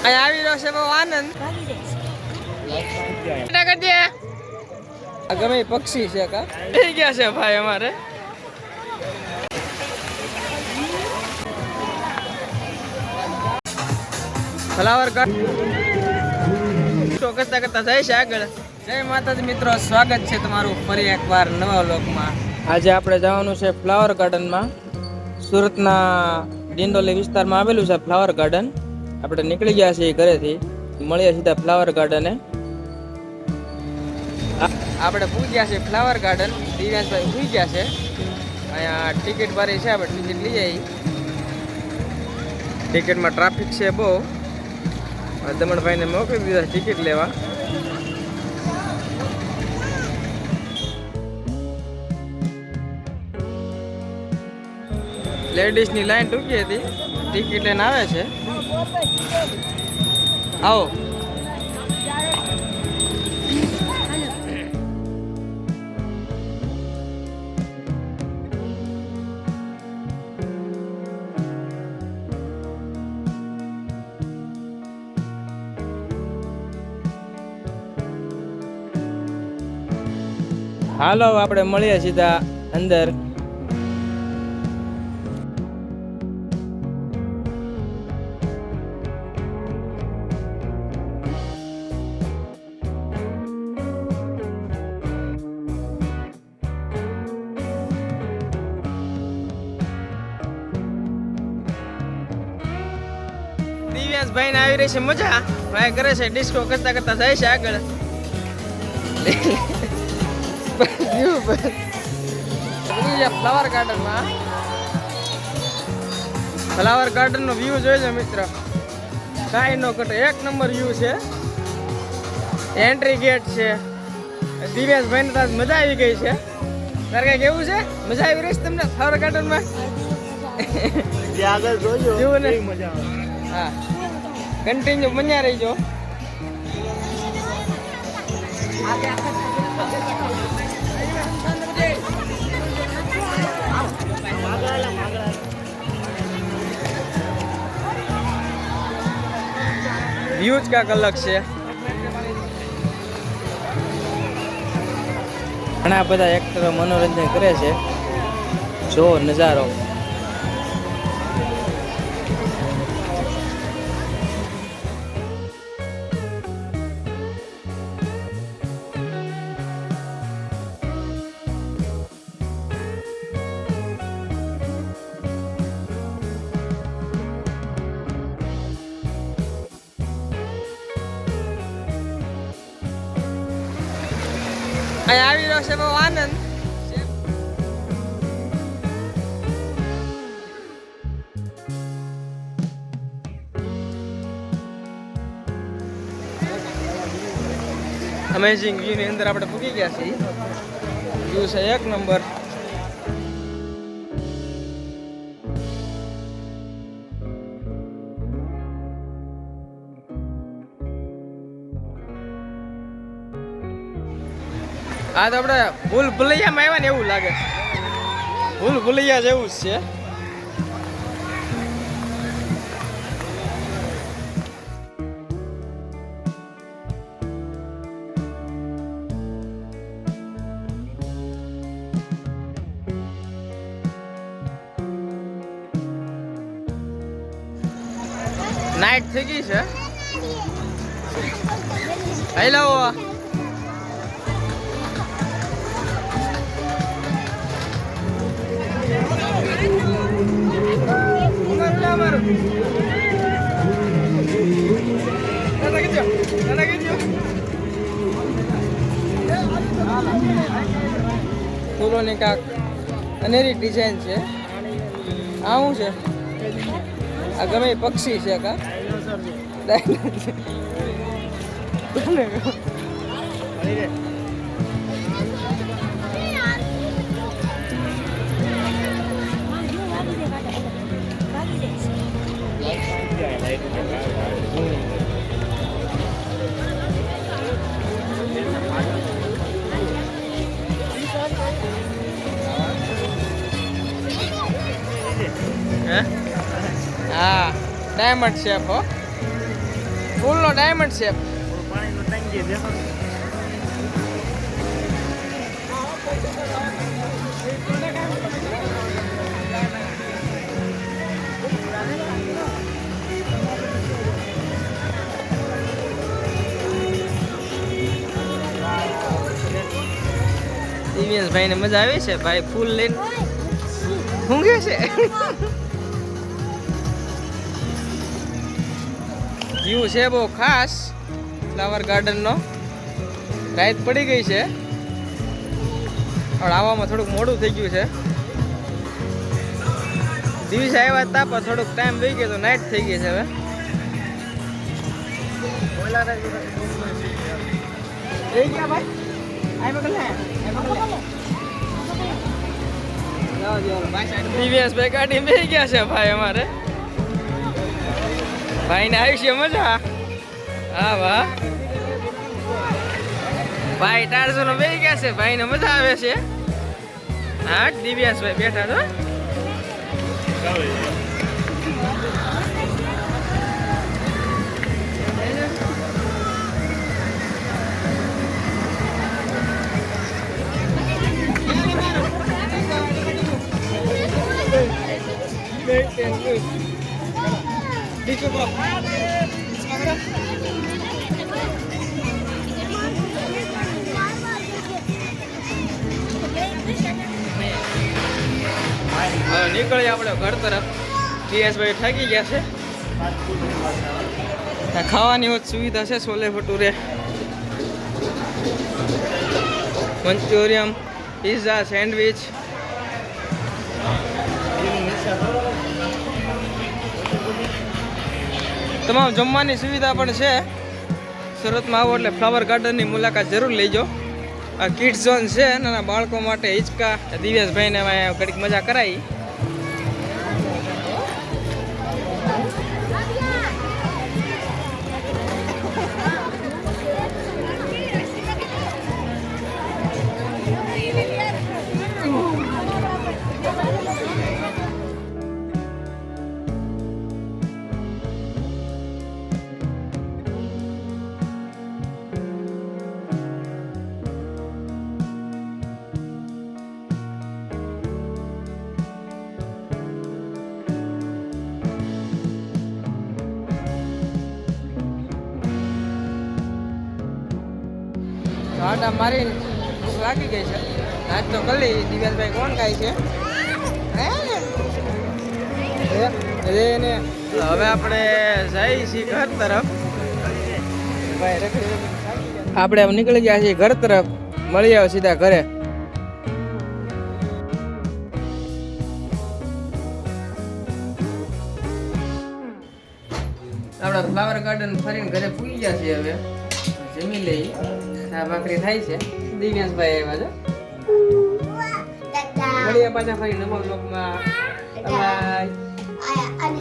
અહીંયા આવી રહ્યો છે બહુ આનંદ. ગમે પક્ષી છે કા થઈ ગયા છે ભાઈ અમારે. ફ્લાવર ગાર્ડન કરતા કરતા જાય છે આગળ. જય માતાજી મિત્રો, સ્વાગત છે તમારું ફરી એકવાર નવા વ્લોગમાં. આજે આપણે જવાનું છે ફ્લાવર ગાર્ડનમાં. સુરતના ડિંડોલી વિસ્તારમાં આવેલું છે ફ્લાવર ગાર્ડન. આપણે નીકળી ગયા છીએ ઘરેથી, મળીએ સીધા ફ્લાવર ગાર્ડને. આપણે પૂગ્યા છે ફ્લાવર ગાર્ડન. દિવ્યાંશભાઈ પૂગ્યા છે. અહીંયા ટિકિટ ભરી છે, આપણે ટિકિટ લઈ આવી. ટિકિટમાં ટ્રાફિક છે બહુ. દમણભાઈને મોકલી દીધા ટિકિટ લેવા. લેડીઝની લાઈન ટૂંકી હતી, ટિકિટ લઈને આવે છે. આવો. હાલો આપણે મળીએ સીધા અંદર. દિવ્યાંશભાઈ ને આવી રહી છે મજા. ભાઈ કરે છે ડિસ્કો કરતા કરતા જાય છે આગળ. ફ્લાવર ગાર્ડનમાં ફ્લાવર ગાર્ડન નો વ્યૂ જોઈ લો મિત્ર. કાંઈ નો ઘટે, એક નંબર વ્યૂ છે. એન્ટ્રી ગેટ છે. દિવ્યાંશભાઈ ને તાજ મજા આવી ગઈ છે. તારે કઈ કેવું છે? મજા આવી રહી છે તમને ફ્લાવર ગાર્ડનમાં? આગળ જોજો ને મજા આવે. હા, કન્ટિન્યુ બન્યા રહીજો. વ્યૂ જ કાંક અલગ છે. ઘણા બધા એક્ટરો મનોરંજન કરે છે. જો નજારો. અહીંયા આવી રહ્યો છે બહુ આનંદ. અમેઝિંગ વ્યૂ ની અંદર આપણે પૂકી ગયા છીએ. વ્યૂ છે એક નંબર. આ તો આપણે ભૂલ ભૂલૈયામાં આવ્યા ને એવું લાગે. ભૂલ ભૂલૈયા જેવું જ છે. નાઈટ થઈ ગઈ છે. હેલો. ફૂલોની કાંક અનેરી ડિઝાઇન છે. આ શું છે? આ ગમે પક્ષી છે કા? હા, ડાયમંડ શેપ હો. ફૂલનો ડાયમંડ શેપ. પાણીનો ટાંકી દેખો. ભાઈ ને મજા આવે છે ભાઈ ફૂલ લઈને ઊંઘે છે. વ્યૂ છે બહુ ખાસ ફ્લાવર ગાર્ડનનો. રાત પડી ગઈ છે પણ આવવામાં થોડુંક મોડું થઈ ગયું છે. દિવસે આવ્યા હતા પણ થોડુંક ટાઈમ થઈ ગયો તો નાઇટ થઈ ગઈ છે હવે. દિવ્યેશ ભાઈ ગાડી બેસી ગયા છે ભાઈ અમારે. ભાઈ ને આવી છે મજા. હા વાહ ભાઈ 400 બેસી ગયા છે. ભાઈ ને મજા આવે છે. હા દિવ્યેશ ભાઈ બેઠા છો. નીકળીએ આપણે ઘર તરફ. ભાઈ થાકી ગયા છે. ખાવાની હોત સુવિધા છે. Chole bhature, manchurian, pizza, sandwich. તમામ જમવાની સુવિધા પણ છે. સુરતમાં આવો એટલે ફ્લાવર ગાર્ડનની મુલાકાત જરૂર લેજો. આ કિડ્સ ઝોન છે નાના બાળકો માટે. હિંચકા દિવ્યેશભાઈને ઘડીક મજા કરાવી. આટા મારી ભૂખ લાગી ગઈ છે. આજ તો કલી દિવ્યેશભાઈ કોણ ખાય છે. હવે આપણે જઈએ છીએ ઘર તરફ. આપણે નીકળી ગયા છીએ ઘર તરફ. મળી આવો સીધા ઘરે. આપણા ફ્લાવર ગાર્ડન ફરીને ઘરે પૂગી ગયા છીએ. હવે જમી લઈ. આ ભાખરી થાય છે. દિવ્યેશભાઈ આવ્યા છે. મળીએ પાછા ફરી નવા બ્લોગમાં. બાય.